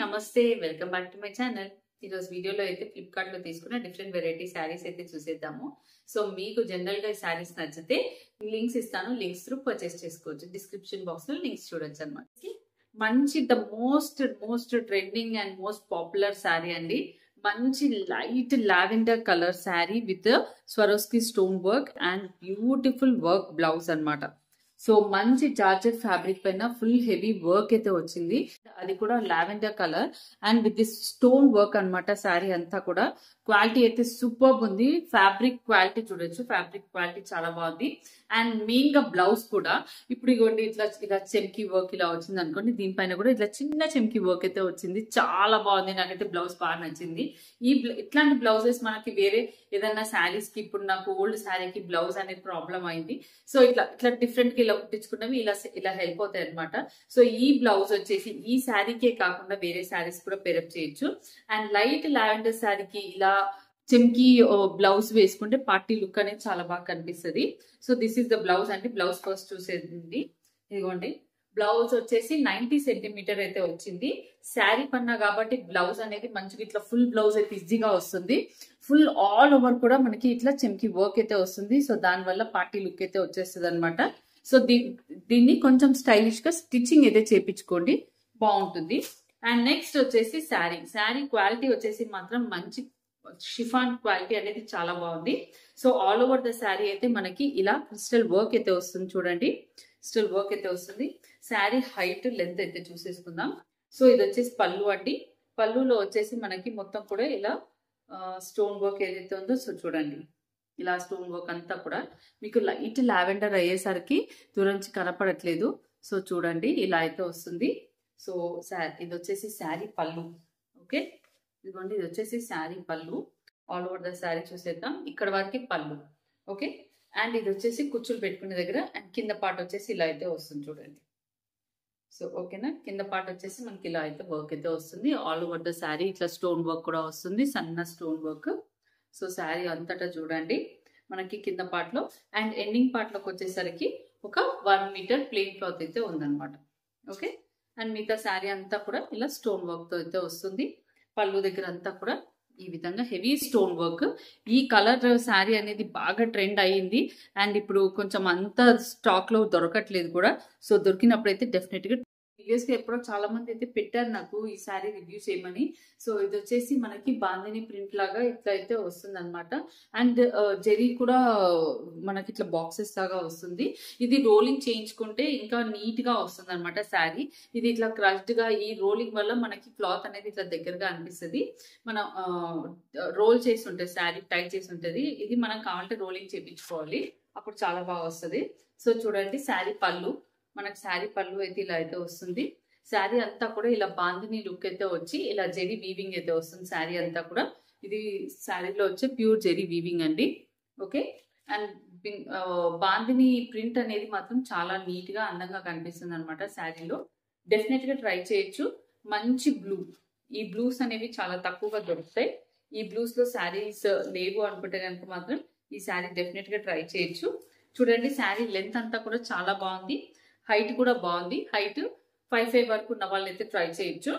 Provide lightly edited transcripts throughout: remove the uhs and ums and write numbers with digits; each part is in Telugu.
నమస్తే welcome back to my channel. ఈరోజు వీడియోలో అయితే ఫ్లిప్కార్ట్ లో తీసుకున్న డిఫరెంట్ వెరైటీ శారీస్ అయితే చూసేద్దాము. సో మీకు జనరల్ గా ఈ శారీస్ నచ్చితే లింక్స్ ఇస్తాను, లింక్స్ త్రూ పర్చేస్ చేసుకోవచ్చు. డిస్క్రిప్షన్ బాక్స్ లో లింక్స్ చూడొచ్చు అనమాట. మంచి the most trending and most popular sari అండి. మంచి light lavender colour sari with Swarovski stone work and beautiful work blouse అన్నమాట. సో మంచి జార్జెట్ ఫ్యాబ్రిక్ పైన ఫుల్ హెవీ వర్క్ అయితే వచ్చింది. అది కూడా lavender colour and with this stone work అన్నమాట. శారీ అంతా కూడా క్వాలిటీ అయితే సూపర్ ఉంది. ఫ్యాబ్రిక్ క్వాలిటీ చూడొచ్చు, ఫ్యాబ్రిక్ క్వాలిటీ చాలా బాగుంది. అండ్ మెయిన్ గా బ్లౌజ్ కూడా ఇప్పుడు ఇవ్వండి ఇలా చెమ్కి వర్క్ ఇలా వచ్చింది అనుకోండి. దీనిపైన కూడా ఇట్లా చిన్న చెమ్కి వర్క్ అయితే వచ్చింది. చాలా బాగుంది, నాకైతే బ్లౌజ్ బాగా నచ్చింది. ఇట్లాంటి బ్లౌజెస్ మనకి వేరే ఏదైనా శారీస్ కి, ఇప్పుడు నాకు ఓల్డ్ శారీకి బ్లౌజ్ అనేది ప్రాబ్లం అయింది. సో ఇట్లా డిఫరెంట్ గా ఇలా కుట్టించుకున్నవి ఇలా హెల్ప్ అవుతాయి అనమాట. సో ఈ బ్లౌజ్ వచ్చేసి ఈ శారీకే కాకుండా వేరే శారీస్ కూడా పేరప్ చేయొచ్చు. అండ్ లైట్ లావెండర్ శారీకి ఇలా చెమ్కి బ్లౌజ్ వేసుకుంటే పార్టీ లుక్ అనేది చాలా బాగా కనిపిస్తుంది. So this is the blouse అండి. బ్లౌజ్ ఫస్ట్ చూసేది ఇదిగోండి. బ్లౌజ్ వచ్చేసి 90 సెంటీమీటర్ అయితే వచ్చింది. శారీ పన్నా కాబట్టి బ్లౌజ్ అనేది మంచిగా ఇట్లా ఫుల్ బ్లౌజ్ అయితే ఈజీగా వస్తుంది. ఫుల్ ఆల్ ఓవర్ కూడా మనకి ఇట్లా చెమ్కి వర్క్ అయితే వస్తుంది. సో దానివల్ల పార్టీ లుక్ అయితే వచ్చేస్తుంది అనమాట. సో దీన్ని కొంచెం స్టైలిష్ గా స్టిచ్చింగ్ అయితే చేపించుకోండి, బాగుంటుంది. అండ్ నెక్స్ట్ వచ్చేసి శారీ క్వాలిటీ వచ్చేసి మాత్రం మంచి షిఫాన్ క్వాలిటీ అనేది చాలా బాగుంది. So all over the sari అయితే మనకి ఇలా క్రిస్టల్ వర్క్ అయితే వస్తుంది. చూడండి, క్రిస్టల్ వర్క్ అయితే వస్తుంది. శారీ హైట్ లెంత్ అయితే చూసేసుకుందాం. సో ఇది వచ్చేసి పళ్ళు అండి. పళ్ళులో వచ్చేసి మనకి మొత్తం కూడా ఇలా స్టోన్ వర్క్ ఏదైతే ఉందో సో చూడండి, ఇలా స్టోన్ వర్క్ అంతా కూడా మీకు లైట్ లావెండర్ అయ్యేసరికి దూరం నుంచి కనపడట్లేదు. సో చూడండి, ఇలా అయితే వస్తుంది. సో ఇది వచ్చేసి శారీ పళ్ళు. ఓకే, ఇదిగోండి, ఇది వచ్చేసి శారీ పళ్ళు. ఆల్ ఓవర్ ద శారీ చూసేద్దాం. ఇక్కడ వరకు పళ్ళు. ఓకే, అండ్ ఇది వచ్చేసి కుచ్చులు పెట్టుకునే దగ్గర అండ్ కింద పార్ట్ వచ్చేసి ఇలా అయితే వస్తుంది. చూడండి, సో ఓకేనా. కింద పార్ట్ వచ్చేసి మనకి ఇలా అయితే వర్క్ అయితే వస్తుంది. ఆల్ ఓవర్ ద శారీ ఇట్లా స్టోన్ వర్క్ కూడా వస్తుంది, సన్న స్టోన్ వర్క్. సో శారీ అంతటా చూడండి మనకి కింద పార్ట్ లో అండ్ ఎండింగ్ పార్ట్ లోకి వచ్చేసరికి ఒక 1 మీటర్ ప్లెయిన్ క్లాత్ అయితే ఉందన్నమాట. ఓకే, అండ్ మిగతా శారీ అంతా కూడా ఇలా స్టోన్ వర్క్ తో అయితే వస్తుంది. పళ్ళు దగ్గర అంతా కూడా ఈ విధంగా హెవీ స్టోన్ వర్క్. ఈ కలర్ శారీ అనేది బాగా ట్రెండ్ అయ్యింది అండ్ ఇప్పుడు కొంచెం అంత స్టాక్ లో దొరకట్లేదు కూడా. సో దొరికినప్పుడు అయితే డెఫినెట్ గా ప్రీవియస్ గా ఎప్పుడో చాలా మంది అయితే పెట్టారు నాకు ఈ శారీ రివ్యూ చేయమని. సో ఇది వచ్చేసి మనకి బాందిని ప్రింట్ లాగా ఇట్లా అయితే వస్తుంది అనమాట. అండ్ జెరీ కూడా మనకి ఇట్లా బాక్సెస్ లాగా వస్తుంది. ఇది రోలింగ్ చేయించుకుంటే ఇంకా నీట్ గా వస్తుంది అనమాట శారీ. ఇది ఇట్లా క్రష్డ్ గా ఈ రోలింగ్ వల్ల మనకి క్లాత్ అనేది ఇట్లా దగ్గరగా అనిపిస్తుంది. మనం రోల్ చేసి ఉంటుంది, శారీ టైట్ చేసి ఉంటుంది. ఇది మనం కావాలంటే రోలింగ్ చేయించుకోవాలి, అప్పుడు చాలా బాగా వస్తుంది. సో చూడండి, శారీ పళ్ళు మనకి శారీ పళ్ళు అయితే ఇలా అయితే వస్తుంది. శారీ అంతా కూడా ఇలా బాందిని లుక్ అయితే వచ్చి ఇలా జెరీ వీవింగ్ అయితే వస్తుంది శారీ అంతా కూడా. ఇది శారీలో వచ్చే ప్యూర్ జెరీ వీవింగ్ అండి. ఓకే, అండ్ బాందిని ప్రింట్ అనేది మాత్రం చాలా నీట్ గా అందంగా కనిపిస్తుంది అనమాట శారీలో. డెఫినెట్ గా ట్రై చేయొచ్చు. మంచి బ్లూ, ఈ బ్లూస్ అనేవి చాలా తక్కువగా దొరుకుతాయి. ఈ బ్లూస్ లో శారీస్ లేవు అనుకుంటే కనుక మాత్రం ఈ శారీ డెఫినెట్ గా ట్రై చేయొచ్చు. చూడండి, శారీ లెంత్ అంతా కూడా చాలా బాగుంది, హైట్ కూడా బాగుంది. హైట్ 5'5" వరకు ఉన్న వాళ్ళు అయితే ట్రై చేయొచ్చు.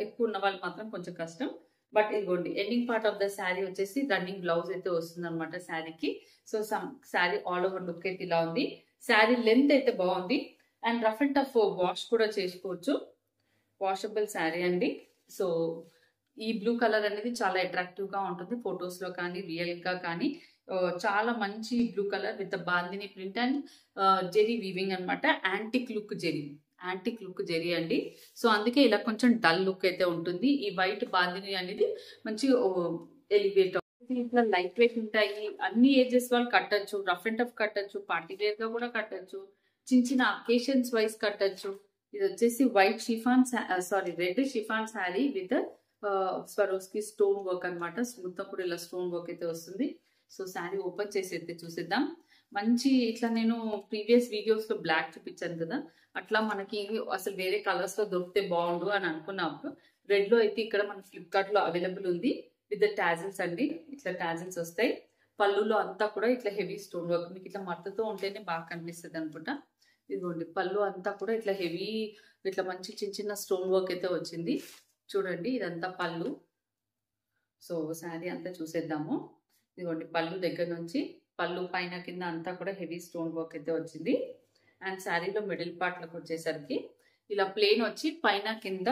ఎక్కువ ఉన్న వాళ్ళు మాత్రం కొంచెం కష్టం. బట్ ఇదిగోండి, ending part of the sari వచ్చేసి రన్నింగ్ బ్లౌజ్ అయితే వస్తుంది అనమాట శారీకి. So sari all over look అయితే ఇలా ఉంది. శారీ లెంత్ అయితే బాగుంది and rough and tough wash కూడా చేసుకోవచ్చు. వాషబుల్ శారీ అండి. సో ఈ బ్లూ కలర్ అనేది చాలా అట్రాక్టివ్ గా ఉంటుంది ఫొటోస్ లో కానీ రియల్ గా కానీ. చాలా మంచి blue colour with bandhani print and zari weaving అనమాట. యాంటిక్ లుక్ జెరీ అండి. సో అందుకే ఇలా కొంచెం డల్ లుక్ అయితే ఉంటుంది. ఈ వైట్ బాందిని అనేది మంచి ఎలివేట్ అవుతుంది. ఇట్లా లైట్ వెయిట్ ఉంటాయి, అన్ని ఏజెస్ వాళ్ళు కట్టచ్చు, రఫ్ అండ్ టఫ్ కట్టచ్చు, పార్టీ వేర్ గా కూడా కట్టచ్చు, చిన్న అకేషన్స్ వైజ్ కట్టచ్చు. ఇది వచ్చేసి white chiffon red chiffon sari with Swarovski stone work అనమాట. మొత్తం కూడా ఇలా స్టోన్ వర్క్ అయితే వస్తుంది. సో శారీ ఓపెన్ చేసి అయితే చూసేద్దాం. మంచి ఇట్లా నేను ప్రీవియస్ వీడియోస్ లో బ్లాక్ చూపించాను కదా, అట్లా మనకి అసలు వేరే కలర్స్ లో దొరికితే బాగుండు అని అనుకున్నప్పుడు రెడ్ లో అయితే ఇక్కడ మన ఫ్లిప్కార్ట్ లో అవైలబుల్ ఉంది విత్ టాజిల్స్ అండి. ఇట్లా టాజిల్స్ వస్తాయి. పళ్ళులో అంతా కూడా ఇట్లా హెవీ స్టోన్ వర్క్, మీకు ఇట్లా మట్టతో ఉంటేనే బాగా కనిపిస్తుంది అనుకుంటా. ఇదిగోండి పళ్ళు అంతా కూడా ఇట్లా హెవీ, ఇట్లా మంచి చిన్న చిన్న స్టోన్ వర్క్ అయితే వచ్చింది. చూడండి ఇదంతా పళ్ళు. సో శారీ అంతా చూసేద్దాము. ఇదిగోండి పళ్ళు దగ్గర నుంచి పళ్ళు పైన కింద అంతా కూడా హెవీ స్టోన్ వర్క్ అయితే వచ్చింది. అండ్ శారీలో మిడిల్ పార్ట్లకు వచ్చేసరికి ఇలా ప్లెయిన్ వచ్చి పైన కింద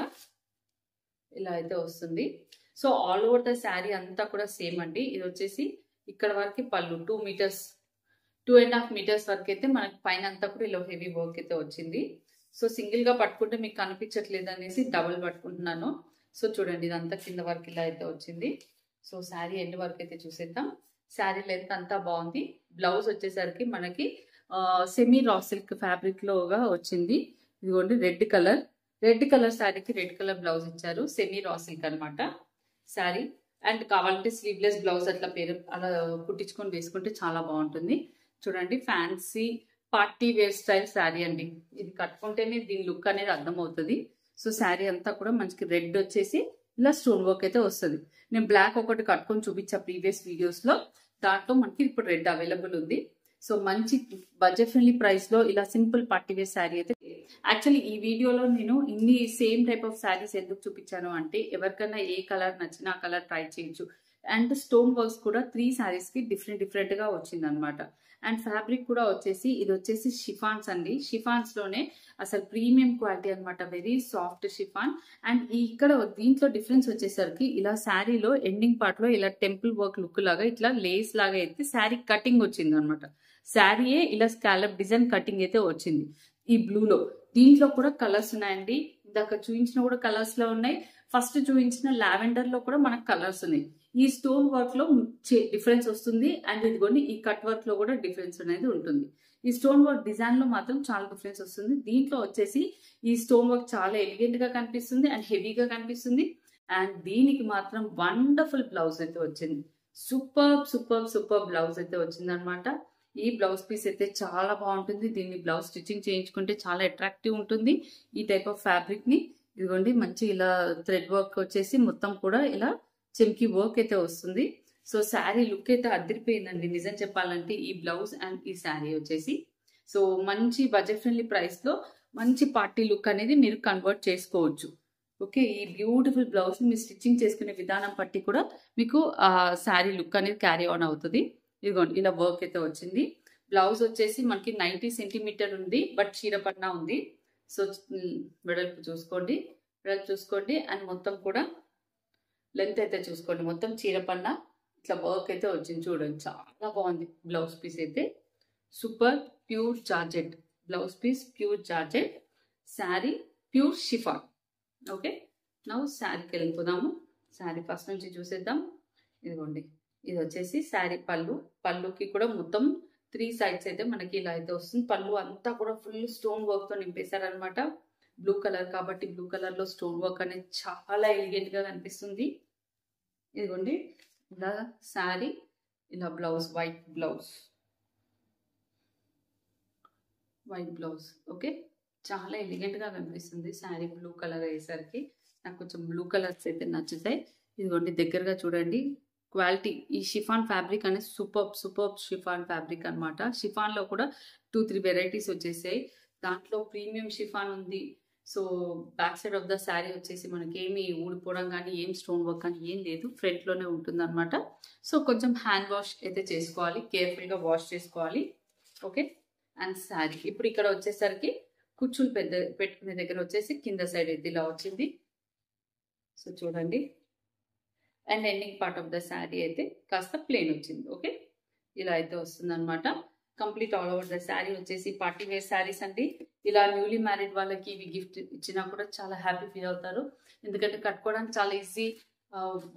ఇలా అయితే వస్తుంది. So all over the sari అంతా కూడా సేమ్ అండి. ఇది వచ్చేసి ఇక్కడ వరకు పళ్ళు 2 మీటర్స్ 2.5 మీటర్స్ వరకు అయితే మనకి పైన అంతా కూడా ఇలా హెవీ వర్క్ అయితే వచ్చింది. సో సింగిల్ గా పట్టుకుంటే మీకు కనిపించట్లేదు అనేసి డబుల్ పట్టుకుంటున్నాను. సో చూడండి ఇదంతా కింద వరకు ఇలా అయితే వచ్చింది. సో శారీ ఎండ్ వరకు అయితే చూసేద్దాం. శారీ లెంత్ అంతా బాగుంది. బ్లౌజ్ వచ్చేసరికి మనకి సెమీ రా సిల్క్ ఫ్యాబ్రిక్ లోగా వచ్చింది. ఇదిగోండి రెడ్ కలర్ శారీకి రెడ్ కలర్ బ్లౌజ్ ఇచ్చారు. సెమీ రా సిల్క్ అనమాట శారీ. అండ్ కావాలంటే స్లీవ్లెస్ బ్లౌజ్ అట్లా పేరు అలా కుట్టించుకొని వేసుకుంటే చాలా బాగుంటుంది. చూడండి fancy party wear style sari అండి. ఇది కట్టుకుంటేనే దీని లుక్ అనేది అర్థమవుతుంది. సో శారీ అంతా కూడా మనకి రెడ్ వచ్చేసి ఇలా స్టోన్ వర్క్ అయితే వస్తుంది. నేను బ్లాక్ ఒకటి కట్టుకొని చూపించా ప్రీవియస్ వీడియోస్ లో, దాంట్లో మనకి ఇప్పుడు రెడ్ అవైలబుల్ ఉంది. సో మంచి బడ్జెట్ ఫ్రెండ్లీ ప్రైస్ లో ఇలా సింపుల్ పార్టీ వేర్ శారీ అయితే. యాక్చువల్లీ ఈ వీడియోలో నేను ఇన్ని సేమ్ టైప్ ఆఫ్ శారీస్ ఎందుకు చూపించాను అంటే ఎవరికైనా ఏ కలర్ నచ్చినా ఆ కలర్ ట్రై చేయొచ్చు. అండ్ స్టోన్ వర్క్స్ కూడా 3 శారీస్ కి డిఫరెంట్ గా వచ్చింది అనమాట. అండ్ ఫ్యాబ్రిక్ కూడా వచ్చేసి ఇది వచ్చేసి షిఫాన్స్ అండి. షిఫాన్స్ లోనే అసలు ప్రీమియం క్వాలిటీ అనమాట, వెరీ సాఫ్ట్ షిఫాన్. అండ్ ఇక్కడ దీంట్లో డిఫరెన్స్ వచ్చేసరికి ఇలా శారీలో ఎండింగ్ పార్ట్ లో ఇలా టెంపుల్ వర్క్ లుక్ లాగా ఇట్లా లేస్ లాగా అయితే శారీ కటింగ్ వచ్చింది అనమాట. శారీయే ఇలా స్కాలప్ డిజైన్ కటింగ్ అయితే వచ్చింది ఈ బ్లూలో. దీంట్లో కూడా కలర్స్ ఉన్నాయండి. ఇందాక చూపించిన కూడా కలర్స్ లో ఉన్నాయి. ఫస్ట్ చూపించిన లావెండర్ లో కూడా మనకు కలర్స్ ఉన్నాయి. ఈ స్టోన్ వర్క్ లో డిఫరెన్స్ వస్తుంది. అండ్ ఇదిగోండి ఈ కట్ వర్క్ లో కూడా డిఫరెన్స్ అనేది ఉంటుంది. ఈ స్టోన్ వర్క్ డిజైన్ లో మాత్రం చాలా డిఫరెన్స్ వస్తుంది. దీంట్లో వచ్చేసి ఈ స్టోన్ వర్క్ చాలా ఎలిగెంట్ గా కనిపిస్తుంది అండ్ హెవీగా కనిపిస్తుంది. అండ్ దీనికి మాత్రం వండర్ఫుల్ బ్లౌజ్ అయితే వచ్చింది. సూపర్ బ్లౌజ్ అయితే వచ్చింది అనమాట. ఈ బ్లౌజ్ పీస్ అయితే చాలా బాగుంటుంది. దీన్ని బ్లౌజ్ స్టిచ్చింగ్ చేయించుకుంటే చాలా అట్రాక్టివ్ ఉంటుంది ఈ టైప్ ఆఫ్ ఫ్యాబ్రిక్ ని. ఇదిగోండి మంచి ఇలా థ్రెడ్ వర్క్ వచ్చేసి మొత్తం కూడా ఇలా చెమ్కి వర్క్ అయితే వస్తుంది. సో శారీ లుక్ అయితే అదిరిపోయిందండి నిజం చెప్పాలంటే ఈ బ్లౌజ్ అండ్ ఈ శారీ వచ్చేసి. సో మంచి బడ్జెట్ ఫ్రెండ్లీ ప్రైస్ లో మంచి పార్టీ లుక్ అనేది మీరు కన్వర్ట్ చేసుకోవచ్చు. ఓకే, ఈ బ్యూటిఫుల్ బ్లౌజ్ మీరు స్టిచ్చింగ్ చేసుకునే విధానం బట్టి కూడా మీకు ఆ శారీ లుక్ అనేది క్యారీ ఆన్ అవుతుంది. ఇదిగోండి ఇలా వర్క్ అయితే వచ్చింది. బ్లౌజ్ వచ్చేసి మనకి 90 సెంటీమీటర్ ఉంది, బట్ చీరపట్న ఉంది. సో వెడల్పు చూసుకోండి అండ్ మొత్తం కూడా లెంత్ అయితే చూసుకోండి. మొత్తం చీరపన్న ఇట్లా వర్క్ అయితే వచ్చింది. చూడండి చాలా బాగుంది బ్లౌజ్ పీస్ అయితే. Super pure georgette blouse piece, pure georgette sari, pure chiffon. Okay, now శారీకి వెళ్ళిపోదాము. శారీ ఫస్ట్ నుంచి చూసేద్దాం. ఇదిగోండి ఇది వచ్చేసి శారీ పళ్ళుకి కూడా మొత్తం 3 సైడ్స్ అయితే మనకి ఇలా అయితే వస్తుంది. పళ్ళు అంతా కూడా ఫుల్ స్టోన్ వర్క్ తో నింపేశారనమాట. బ్లూ కలర్ కాబట్టి బ్లూ కలర్ లో స్టోన్ వర్క్ అనేది చాలా ఎలిగెంట్ గా కనిపిస్తుంది. ఇదిగోండి ఇలా శారీ, ఇలా బ్లౌజ్ వైట్ బ్లౌజ్. ఓకే, చాలా ఎలిగెంట్ గా కనిపిస్తుంది శారీ బ్లూ కలర్ అయ్యేసరికి. నాకు కొంచెం బ్లూ కలర్స్ అయితే నచ్చుతాయి. ఇదిగోండి దగ్గరగా చూడండి క్వాలిటీ. ఈ షిఫాన్ ఫ్యాబ్రిక్ అనేది సూపర్ షిఫాన్ ఫ్యాబ్రిక్ అనమాట. షిఫాన్ లో కూడా 2-3 వెరైటీస్ వచ్చేసాయి. దాంట్లో ప్రీమియం షిఫాన్ ఉంది. So back side of the sari వచ్చేసి మనకి ఏమి ఊడిపోవడం కానీ ఏం స్టోన్ వర్క్ కానీ ఏం లేదు, ఫ్రంట్ లోనే ఉంటుంది అనమాట. సో కొంచెం హ్యాండ్ వాష్ అయితే చేసుకోవాలి, కేర్ఫుల్ గా వాష్ చేసుకోవాలి. ఓకే, అండ్ శారీ ఇప్పుడు ఇక్కడ వచ్చేసరికి కుచ్చులు పెట్టుకునే దగ్గర వచ్చేసి కింద సైడ్ అయితే ఇలా వచ్చింది. సో చూడండి and ending part of the sari అయితే కాస్త ప్లెయిన్ వచ్చింది. ఓకే, ఇలా అయితే వస్తుంది అనమాట. Complete all over the sari వచ్చేసి పార్టీ వేర్ శారీస్ అండి. ఇలా న్యూలీ మ్యారీడ్ వాళ్ళకి ఇవి గిఫ్ట్ ఇచ్చినా కూడా చాలా హ్యాపీ ఫీల్ అవుతారు. ఎందుకంటే కట్టుకోవడానికి చాలా ఈజీ.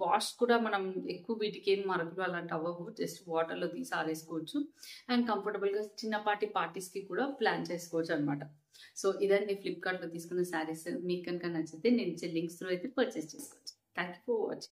వాష్ కూడా మనం ఎక్కువ వీటికి ఏం మరకలు అలాంటి అవ్వవు. జస్ట్ వాటర్లో తీసి ఆరేసుకోవచ్చు. అండ్ కంఫర్టబుల్గా చిన్నపాటి పార్టీస్కి కూడా ప్లాన్ చేసుకోవచ్చు అనమాట. సో ఇదండి ఫ్లిప్కార్ట్లో తీసుకున్న శారీస్. మీకు కనుక నచ్చితే నేను ఇచ్చే లింక్స్ త్రూ అయితే పర్చేస్ చేసుకోవచ్చు. Thank you for watching.